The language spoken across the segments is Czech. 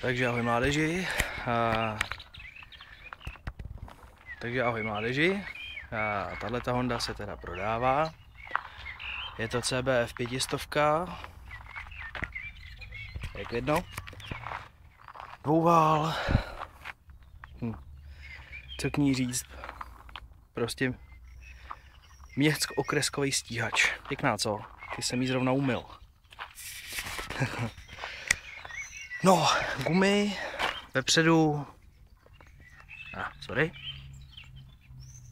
Takže ahoj mládeži. Tahleta Honda se teda prodává. Je to CBF 500. Jak vidno. Dvouvál. Co k ní říct? Prostě městsko-okreskový stíhač. Pěkná, co? Ty jsem jí zrovna umyl. No, gumy vepředu.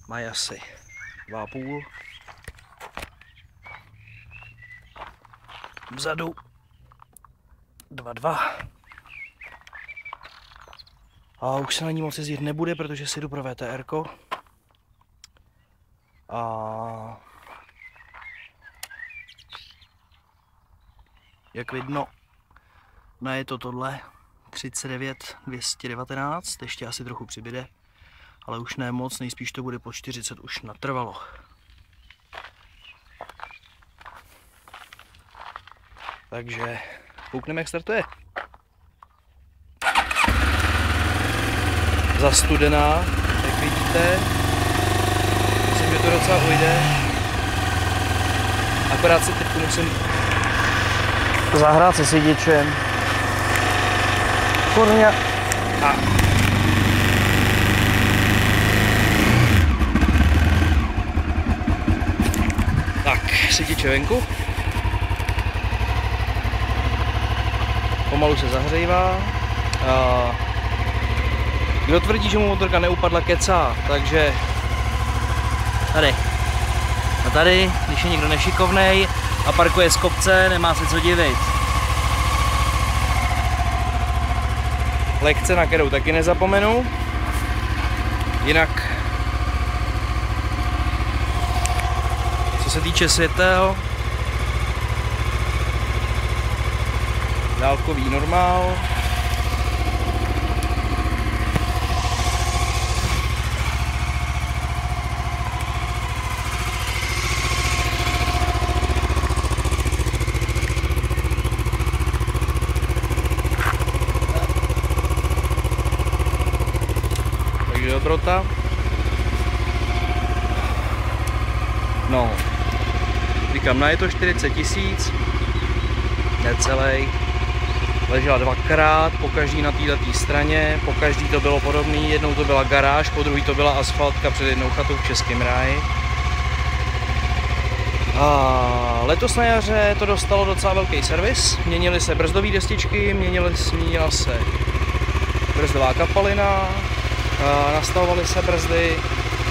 Mají asi 2,5. Vzadu 2,2. A už se na ní moc jezdit nebude, protože si jdu pro VTR-ko. A jak vidno, je to tohle 39 219, ještě asi trochu přibyde, ale už ne moc, nejspíš to bude po 40 už natrvalo. Takže koukneme, jak startuje. Zastudená, jak vidíte. Myslím, že to docela ujde. Akorát si teď musím zahrát se sidičem. Kurňa. Tak, sidiče venku. Pomalu se zahřívá. Kdo tvrdí, že mu motorka neupadla, kecá, takže tady. A tady, když je někdo nešikovnej a parkuje z kopce, nemá se co divit. Lekce, na kterou taky nezapomenu. Jinak, co se týče světel, dálkový normál. Dobrota. No, říkám, je to 40 000, necelej. Ležela dvakrát, pokaždý na této straně, pokaždý to bylo podobný, jednou to byla garáž, po druhý to byla asfaltka před jednou chatou v Českém ráji. A letos na jaře to dostalo docela velký servis, měnily se brzdové destičky, měnila se brzdová kapalina, nastavovaly se brzdy,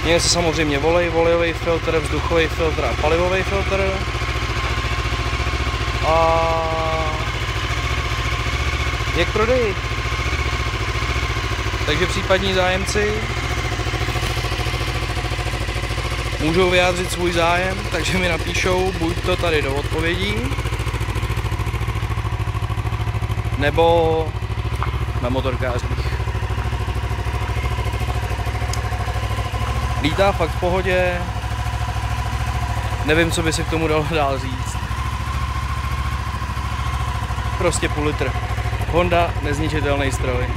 měnil se samozřejmě volejový filtr, vzduchový filtr a palivový filtr. A je k prodeji. Takže případní zájemci můžou vyjádřit svůj zájem, takže mi napíšou buď to tady do odpovědí, nebo na motorkářích. Lítá fakt v pohodě, nevím, co by se k tomu dalo dál říct. Prostě půl litr. Honda, nezničitelný stroj.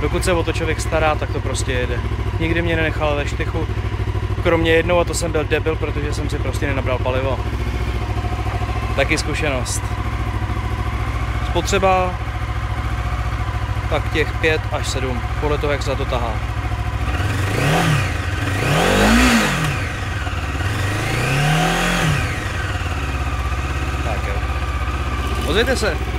Dokud se o to člověk stará, tak to prostě jede. Nikdy mě nenechal ve štychu, kromě jednou, a to jsem byl debil, protože jsem si prostě nenabral palivo. Taky zkušenost. Spotřeba tak těch 5 až 7, podle toho, jak se za to tahá. Tak jo. Ozvěte se.